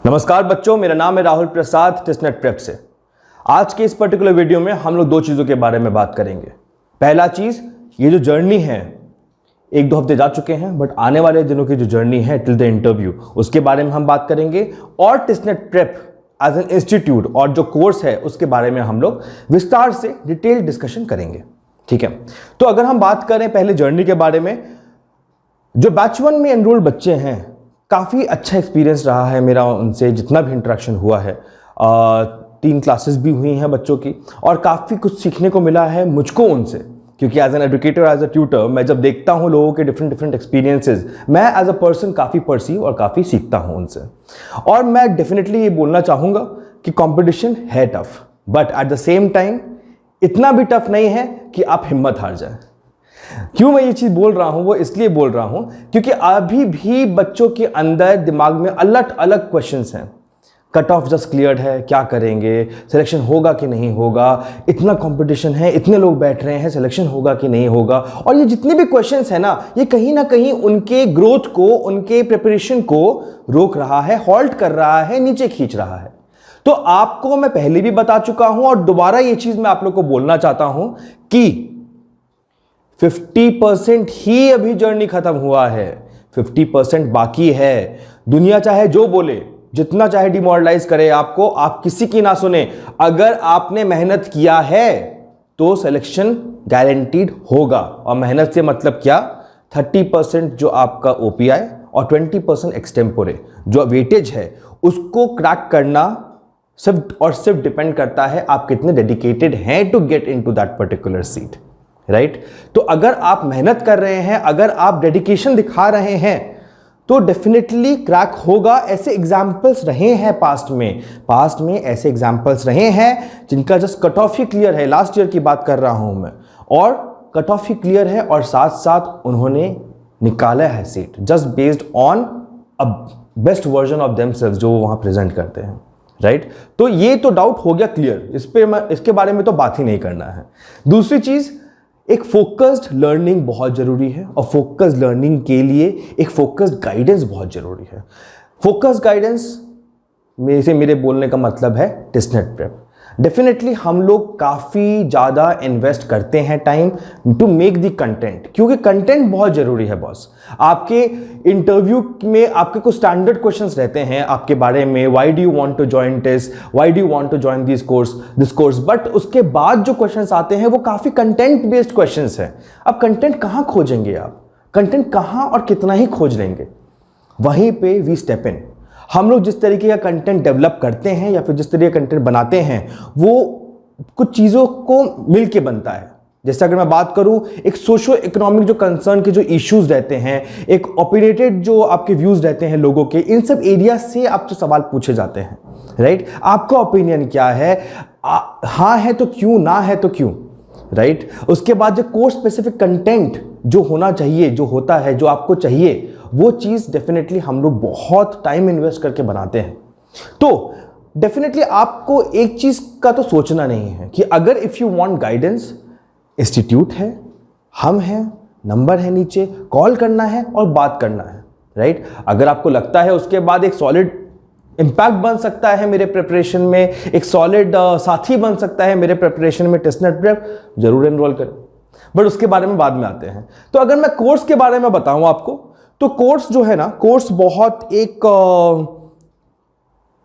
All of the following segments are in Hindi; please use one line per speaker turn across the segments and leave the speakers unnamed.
नमस्कार बच्चों, मेरा नाम है राहुल प्रसाद टेस्टनेट प्रेप से। आज के इस पर्टिकुलर वीडियो में हम लोग दो चीज़ों के बारे में बात करेंगे। पहला चीज़, ये जो जर्नी है, 1-2 हफ्ते जा चुके हैं, बट आने वाले दिनों की जो जर्नी है टिल द इंटरव्यू, उसके बारे में हम बात करेंगे। और Testnet Prep as an institute और जो कोर्स है उसके बारे में हम लोग विस्तार से डिटेल डिस्कशन करेंगे। ठीक है, तो अगर हम बात करें पहले जर्नी के बारे में, जो बैच 1 में एनरोल्ड बच्चे हैं, काफ़ी अच्छा एक्सपीरियंस रहा है मेरा उनसे, जितना भी इंटरेक्शन हुआ है। 3 क्लासेस भी हुई हैं बच्चों की और काफ़ी कुछ सीखने को मिला है मुझको उनसे, क्योंकि as an educator, as a tutor, मैं जब देखता हूँ लोगों के डिफरेंट एक्सपीरियंसेस, मैं एज अ पर्सन काफ़ी परसीव और काफ़ी सीखता हूँ उनसे। और मैं डेफिनेटली ये बोलना चाहूँगा कि कंपटीशन है tough, but at the same time इतना भी टफ नहीं है कि आप हिम्मत हार जाए। क्यों मैं ये चीज बोल रहा हूं, वो इसलिए बोल रहा हूं क्योंकि अभी भी बच्चों के अंदर दिमाग में अलग अलग क्वेश्चंस हैं। कट ऑफ जस्ट क्लियर्ड है, क्या करेंगे, सिलेक्शन होगा कि नहीं होगा, इतना कंपटीशन है, इतने लोग बैठ रहे हैं, सिलेक्शन होगा कि नहीं होगा। और ये जितने भी क्वेश्चंस हैं ना, ये कहीं ना कहीं उनके ग्रोथ को, उनके प्रिपरेशन को रोक रहा है, हॉल्ट कर रहा है, नीचे खींच रहा है। तो आपको मैं पहले भी बता चुका हूं और दोबारा ये चीज मैं आप लोग को बोलना चाहता हूं कि 50% ही अभी जर्नी खत्म हुआ है, 50% बाकी है। दुनिया चाहे जो बोले, जितना चाहे डिमोरलाइज करे आपको, आप किसी की ना सुने। अगर आपने मेहनत किया है तो सिलेक्शन गारंटीड होगा। और मेहनत से मतलब क्या, 30% जो आपका ओपीआई और 20% एक्सटेम्पोरे जो वेटेज है, उसको क्रैक करना सिर्फ और सिर्फ डिपेंड करता है आप कितने डेडिकेटेड हैं to get into that particular seat, right. तो अगर आप मेहनत कर रहे हैं, अगर आप डेडिकेशन दिखा रहे हैं, तो डेफिनेटली क्रैक होगा। ऐसे एग्जाम्पल्स रहे हैं पास्ट में ऐसे एग्जाम्पल्स रहे हैं जिनका जस्ट कट ऑफ ही क्लियर है। लास्ट ईयर की बात कर रहा हूं मैं, और कट ऑफ ही क्लियर है और साथ साथ उन्होंने निकाला है seat just based on a best version of themselves जो वहां प्रेजेंट करते हैं, राइट। तो ये तो डाउट हो गया क्लियर, इसके बारे में तो बात ही नहीं करना है। दूसरी चीज, एक फोकस्ड लर्निंग बहुत जरूरी है और फोकस्ड लर्निंग के लिए एक फोकस्ड गाइडेंस बहुत जरूरी है। फोकस्ड गाइडेंस मेरे बोलने का मतलब है टेस्टनेट प्रेप। डेफिनेटली हम लोग काफ़ी ज़्यादा इन्वेस्ट करते हैं time to make the content, क्योंकि कंटेंट बहुत ज़रूरी है बॉस। आपके इंटरव्यू में आपके कुछ स्टैंडर्ड क्वेश्चंस रहते हैं आपके बारे में, why do you want to join test, why do you want to join this course, but उसके बाद जो क्वेश्चंस आते हैं वो काफ़ी कंटेंट बेस्ड क्वेश्चंस हैं। अब कंटेंट कहाँ खोजेंगे आप, कंटेंट कहाँ और कितना ही खोज लेंगे, वहीं पे वी स्टेप इन। हम लोग जिस तरीके का कंटेंट डेवलप करते हैं या फिर जिस तरीके का कंटेंट बनाते हैं, वो कुछ चीज़ों को मिल के बनता है। जैसे अगर मैं बात करूं, एक सोशो इकोनॉमिक जो कंसर्न के जो इश्यूज रहते हैं, एक ओपिनियटेड जो आपके व्यूज रहते हैं लोगों के, इन सब एरिया से आपसे सवाल पूछे जाते हैं, राइट। आपका ओपिनियन क्या है, हाँ है तो क्यों, ना है तो क्यों, राइट। उसके बाद जो कोर्स स्पेसिफिक कंटेंट जो होना चाहिए, जो होता है, जो आपको चाहिए, वो चीज़ डेफिनेटली हम लोग बहुत टाइम इन्वेस्ट करके बनाते हैं। तो डेफिनेटली आपको एक चीज़ का तो सोचना नहीं है कि अगर if you want guidance, institute है, हम हैं, नंबर है नीचे, कॉल करना है और बात करना है, राइट। अगर आपको लगता है उसके बाद एक सॉलिड इम्पैक्ट बन सकता है मेरे प्रिपरेशन में, एक सॉलिड साथी बन सकता है मेरे प्रिपरेशन में टेस्टनेट प्रेप, जरूर एनरोल करें। बट उसके बारे में बाद में आते हैं। तो अगर मैं कोर्स के बारे में बताऊं आपको, तो कोर्स जो है ना, कोर्स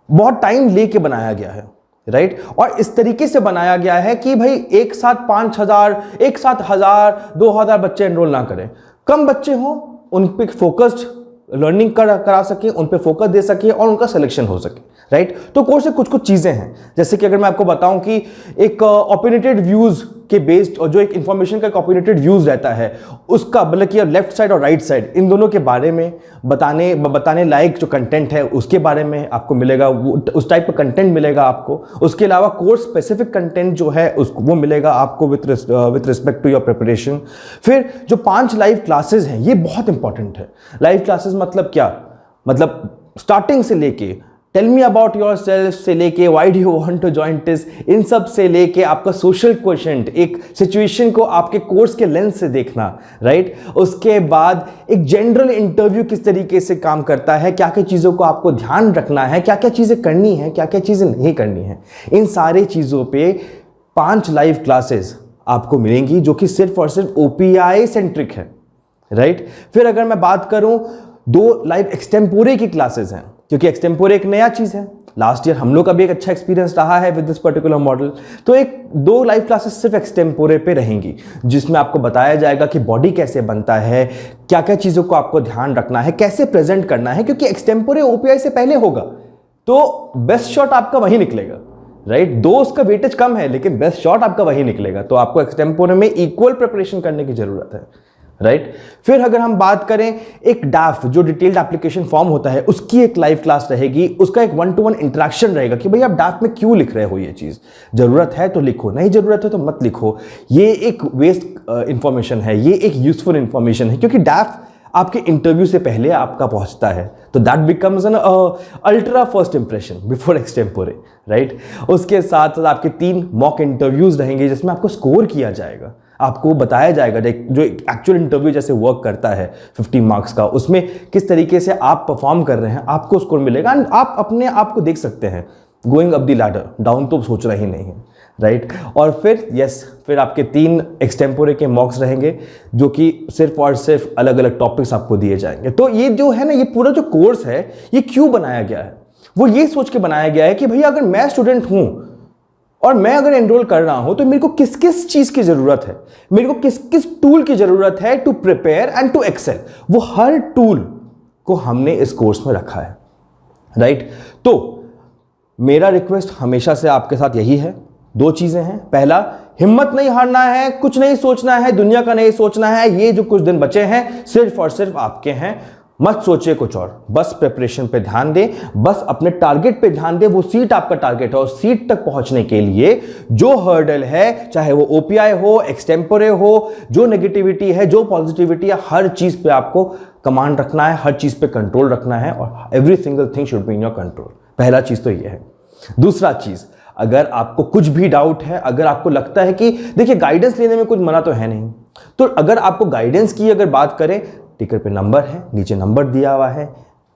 बहुत टाइम लेके बनाया गया है, राइट। और इस तरीके से बनाया गया है कि भाई एक साथ 5,000, एक साथ 1,000, 2,000 बच्चे एनरोल ना करें, कम बच्चे हों, उन पे फोकस्ड लर्निंग करा सके, उन पे फोकस दे सके और उनका सिलेक्शन हो सके, राइट। तो कोर्स से कुछ चीजें हैं, जैसे कि अगर मैं आपको बताऊं कि एक ओपिनियटेड व्यूज के बेस्ड, और जो एक इंफॉर्मेशन का ओपिनियटेड व्यूज रहता है उसका, मतलब कि लेफ्ट साइड और राइट साइड, इन दोनों के बारे में बताने लायक जो कंटेंट है उसके बारे में आपको मिलेगा, उस टाइप का कंटेंट मिलेगा आपको। उसके अलावा कोर्स स्पेसिफिक कंटेंट जो है वो मिलेगा आपको with respect to your preparation. फिर जो 5 लाइव क्लासेस हैं, ये बहुत इंपॉर्टेंट है। लाइव क्लासेस मतलब क्या, मतलब स्टार्टिंग से लेके tell me about yourself से लेके why do you want to join TISS, इन सब से लेके आपका सोशल क्वेश्चंट, एक सिचुएशन को आपके कोर्स के लेंस से देखना, राइट। उसके बाद एक जनरल इंटरव्यू किस तरीके से काम करता है, क्या क्या चीज़ों को आपको ध्यान रखना है, क्या क्या चीज़ें करनी है, क्या क्या चीज़ें नहीं करनी है, इन सारी चीज़ों पे 5 लाइव क्लासेस आपको मिलेंगी जो कि सिर्फ और सिर्फ OPI सेंट्रिक है, राइट। फिर अगर मैं बात करूं 2 लाइव एक्सटेम्पोरे की क्लासेस हैं, क्योंकि एक्सटेम्पोरे एक नया चीज़ है। लास्ट ईयर हम लोग का भी एक अच्छा एक्सपीरियंस रहा है विद दिस पर्टिकुलर मॉडल। तो 2 लाइव क्लासेस सिर्फ एक्सटेम्पोरे पे रहेंगी, जिसमें आपको बताया जाएगा कि बॉडी कैसे बनता है, क्या क्या चीज़ों को आपको ध्यान रखना है, कैसे प्रेजेंट करना है, क्योंकि एक्सटेम्पोरे OPI से पहले होगा तो बेस्ट शॉट आपका वही निकलेगा, राइट। 2 उसका वेटेज कम है लेकिन बेस्ट शॉट आपका वही निकलेगा। तो आपको एक्सटेम्पोरे में इक्वल प्रिपरेशन करने की जरूरत है, राइट। फिर अगर हम बात करें एक डाफ जो डिटेल्ड एप्लीकेशन फॉर्म होता है, उसकी एक लाइव क्लास रहेगी, उसका एक 1-to-1 इंटरेक्शन रहेगा कि भाई आप डाफ में क्यों लिख रहे हो, ये चीज़ जरूरत है तो लिखो, नहीं जरूरत है तो मत लिखो। ये एक वेस्ट इंफॉर्मेशन है, ये एक यूजफुल इंफॉर्मेशन है, क्योंकि डाफ आपके इंटरव्यू से पहले आपका पहुंचता है, तो that becomes an ultra first impression before extempore, right. उसके साथ आपके 3 मॉक इंटरव्यूज रहेंगे जिसमें आपको स्कोर किया जाएगा, आपको बताया जाएगा जो एक्चुअल इंटरव्यू जैसे वर्क करता है 50 मार्क्स का, उसमें किस तरीके से आप परफॉर्म कर रहे हैं, आपको स्कोर मिलेगा। एंड आप अपने आप को देख सकते हैं going up the ladder, down तो सोचना ही नहीं है, राइट। और फिर आपके 3 एक्सटेम्पोरे के मॉक्स रहेंगे जो कि सिर्फ और सिर्फ अलग अलग टॉपिक्स आपको दिए जाएंगे। तो ये जो है ना, ये पूरा जो कोर्स है ये क्यों बनाया गया है, वो ये सोच के बनाया गया है कि भैया अगर मैं स्टूडेंट हूं और मैं अगर एनरोल कर रहा हूं तो मेरे को किस किस चीज की जरूरत है, मेरे को किस किस टूल की जरूरत है to prepare and to excel, वो हर टूल को हमने इस कोर्स में रखा है, राइट। तो मेरा रिक्वेस्ट हमेशा से आपके साथ यही है, 2 चीजें हैं। पहला, हिम्मत नहीं हारना है, कुछ नहीं सोचना है, दुनिया का नहीं सोचना है। ये जो कुछ दिन बचे हैं सिर्फ और सिर्फ आपके हैं, मत सोचिए कुछ और, बस प्रिपरेशन पे ध्यान दें, बस अपने टारगेट पे ध्यान दें। वो सीट आपका टारगेट है और सीट तक पहुंचने के लिए जो हर्डल है, चाहे वो OPI हो, एक्सटेम्पोरे हो, जो नेगेटिविटी है, जो पॉजिटिविटी है, हर चीज पे आपको कमांड रखना है, हर चीज पे कंट्रोल रखना है और every single thing should be in your control. पहला चीज तो ये है। दूसरा चीज, अगर आपको कुछ भी डाउट है, अगर आपको लगता है कि देखिए गाइडेंस लेने में कुछ मना तो है नहीं, तो अगर आपको गाइडेंस की अगर बात करें, टिकर पे नंबर है, नीचे नंबर दिया हुआ है,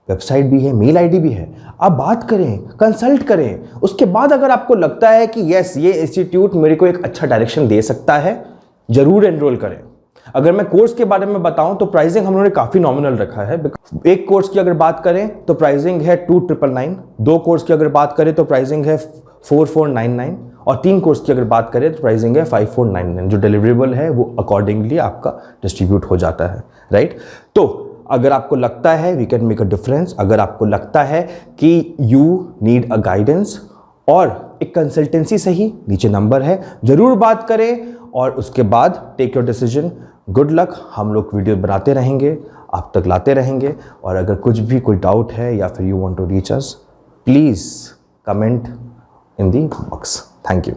वेबसाइट भी है, मेल आईडी भी है, आप बात करें, कंसल्ट करें। उसके बाद अगर आपको लगता है कि यस ये इंस्टीट्यूट मेरे को एक अच्छा डायरेक्शन दे सकता है, जरूर एनरोल करें। अगर मैं कोर्स के बारे में बताऊं तो प्राइसिंग हम लोगों ने काफी नॉमिनल रखा है। एक कोर्स की अगर बात करें तो प्राइसिंग है 2,999, 2 कोर्स की अगर बात करें तो प्राइसिंग है 4,499 और 3 कोर्स की अगर बात करें तो प्राइसिंग है 5,499। जो डिलीवरेबल है वो अकॉर्डिंगली आपका डिस्ट्रीब्यूट हो जाता है, राइट। तो अगर आपको लगता है we can make a difference, अगर आपको लगता है कि यू नीड अ गाइडेंस और एक कंसल्टेंसी सही, नीचे नंबर है, जरूर बात करें और उसके बाद take your decision. Good luck. हम लोग वीडियो बनाते रहेंगे, आप तक लाते रहेंगे। और अगर कुछ भी कोई डाउट है या फिर you want to reach us, please comment in the box. Thank you.